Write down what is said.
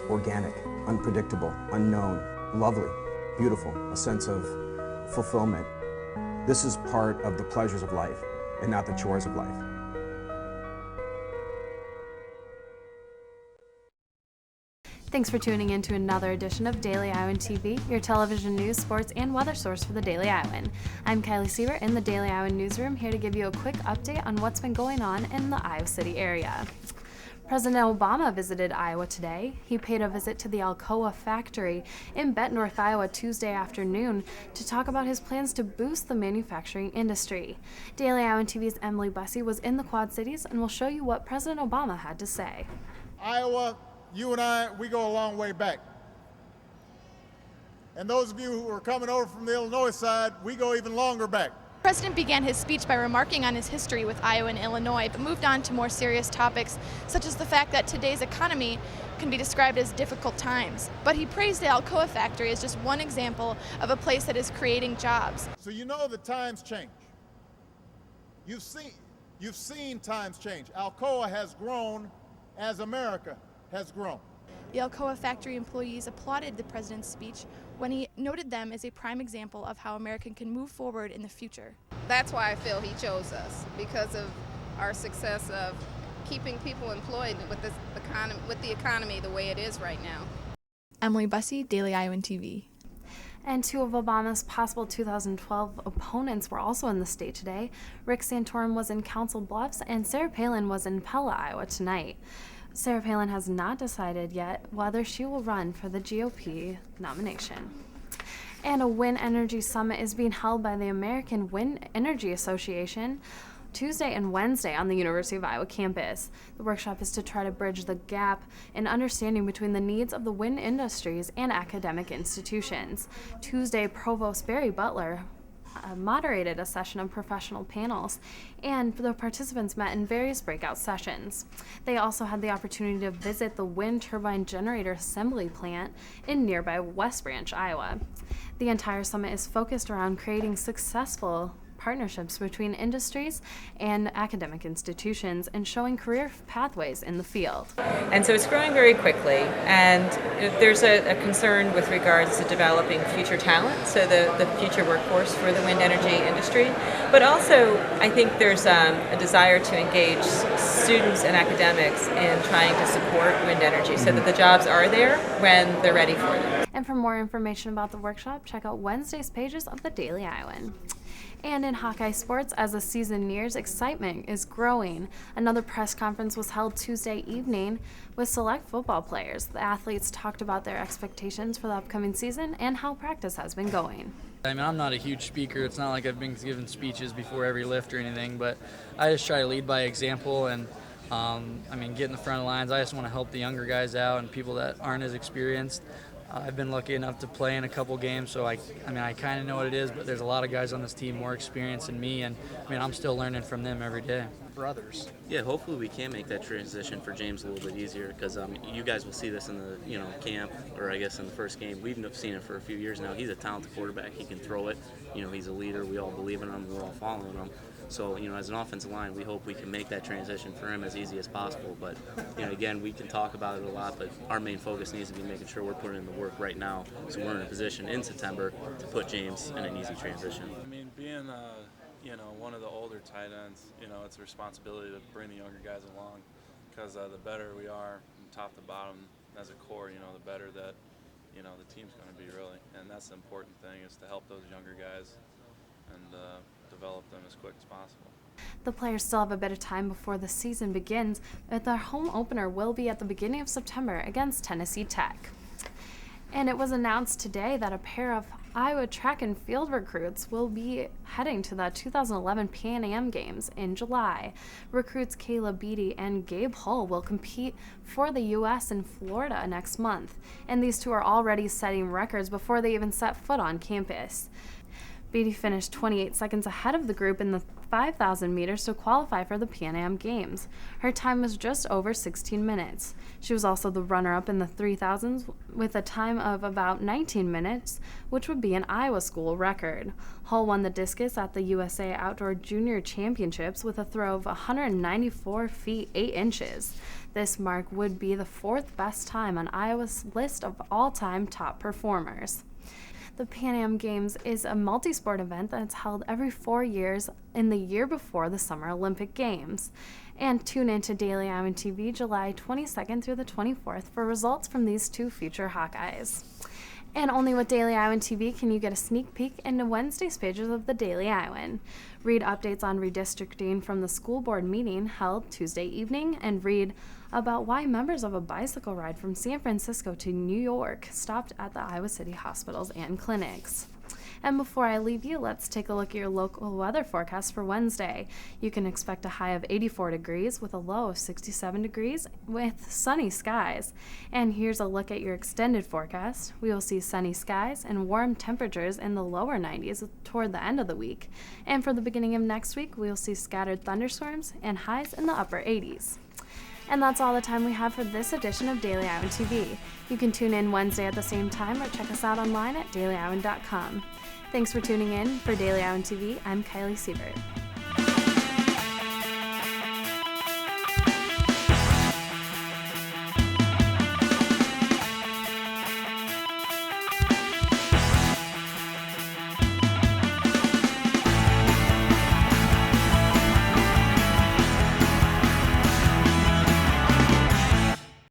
organic, unpredictable, unknown, lovely, beautiful, a sense of fulfillment. This is part of the pleasures of life and not the chores of life. Thanks for tuning in to another edition of Daily Iowan TV, your television news, sports, and weather source for the Daily Iowan. I'm Kylie Sebert in the Daily Iowan newsroom, here to give you a quick update on what's been going on in the Iowa City area. President Obama visited Iowa today. He paid a visit to the Alcoa factory in Bettendorf, Iowa Tuesday afternoon to talk about his plans to boost the manufacturing industry. Daily Iowan TV's Emily Busse was in the Quad Cities and will show you what President Obama had to say. Iowa, you and I, we go a long way back. And those of you who are coming over from the Illinois side, we go even longer back. The President began his speech by remarking on his history with Iowa and Illinois, but moved on to more serious topics, such as the fact that today's economy can be described as difficult times. But he praised the Alcoa factory as just one example of a place that is creating jobs. So you know the times change. You've seen times change. Alcoa has grown as America has grown. The Alcoa factory employees applauded the President's speech when he noted them as a prime example of how America can move forward in the future. That's why I feel he chose us, because of our success of keeping people employed with the economy the way it is right now. Emily Busse, Daily Iowan TV. And two of Obama's possible 2012 opponents were also in the state today. Rick Santorum was in Council Bluffs, and Sarah Palin was in Pella, Iowa tonight. Sarah Palin has not decided yet whether she will run for the GOP nomination. And a wind energy summit is being held by the American Wind Energy Association Tuesday and Wednesday on the University of Iowa campus. The workshop is to try to bridge the gap in understanding between the needs of the wind industries and academic institutions. Tuesday, Provost Barry Butler moderated a session of professional panels, and the participants met in various breakout sessions. They also had the opportunity to visit the wind turbine generator assembly plant in nearby West Branch, Iowa. The entire summit is focused around creating successful partnerships between industries and academic institutions and showing career pathways in the field. And so it's growing very quickly, and there's a concern with regards to developing future talent, so the future workforce for the wind energy industry. But also, I think there's a desire to engage students and academics in trying to support wind energy so that the jobs are there when they're ready for them. And for more information about the workshop, check out Wednesday's pages of the Daily Iowan. And in Hawkeye sports, as the season nears, excitement is growing. Another press conference was held Tuesday evening with select football players. The athletes talked about their expectations for the upcoming season and how practice has been going. I mean, I'm not a huge speaker. It's not like I've been giving speeches before every lift or anything, but I just try to lead by example and get in the front of the lines. I just want to help the younger guys out and people that aren't as experienced. I've been lucky enough to play in a couple games, so I kind of know what it is, but there's a lot of guys on this team more experienced than me, and I'm still learning from them every day. Brothers. Yeah, hopefully we can make that transition for James a little bit easier, because you guys will see this in the camp, or I guess in the first game. We've seen it for a few years now. He's a talented quarterback. He can throw it. He's a leader. We all believe in him. We're all following him. So, as an offensive line, we hope we can make that transition for him as easy as possible. But, again, we can talk about it a lot, but our main focus needs to be making sure we're putting in the work right now so we're in a position in September to put James in an easy transition. Being one of the older tight ends, it's a responsibility to bring the younger guys along, because the better we are from top to bottom as a core, the better that, the team's going to be, really. And that's the important thing, is to help those younger guys and develop them as quick as possible. The players still have a bit of time before the season begins, but their home opener will be at the beginning of September against Tennessee Tech. And it was announced today that a pair of Iowa track and field recruits will be heading to the 2011 Pan Am Games in July. Recruits Kayla Beatty and Gabe Hull will compete for the U.S. in Florida next month, and these two are already setting records before they even set foot on campus. Beatty finished 28 seconds ahead of the group in the 5,000 meters to qualify for the Pan Am Games. Her time was just over 16 minutes. She was also the runner-up in the 3,000s with a time of about 19 minutes, which would be an Iowa school record. Hull won the discus at the USA Outdoor Junior Championships with a throw of 194 feet 8 inches. This mark would be the 4th best time on Iowa's list of all-time top performers. The Pan Am Games is a multi-sport event that's held every 4 years in the year before the Summer Olympic Games. And tune in to Daily Iowan TV July 22nd through the 24th for results from these 2 future Hawkeyes. And only with Daily Iowan TV can you get a sneak peek into Wednesday's pages of the Daily Iowan. Read updates on redistricting from the school board meeting held Tuesday evening, and read about why members of a bicycle ride from San Francisco to New York stopped at the Iowa City hospitals and clinics. And before I leave you, let's take a look at your local weather forecast for Wednesday. You can expect a high of 84 degrees with a low of 67 degrees with sunny skies. And here's a look at your extended forecast. We will see sunny skies and warm temperatures in the lower 90s toward the end of the week. And for the beginning of next week, we will see scattered thunderstorms and highs in the upper 80s. And that's all the time we have for this edition of Daily Iowan TV. You can tune in Wednesday at the same time or check us out online at dailyiowan.com. Thanks for tuning in. For Daily Iowan TV, I'm Kylie Sebert.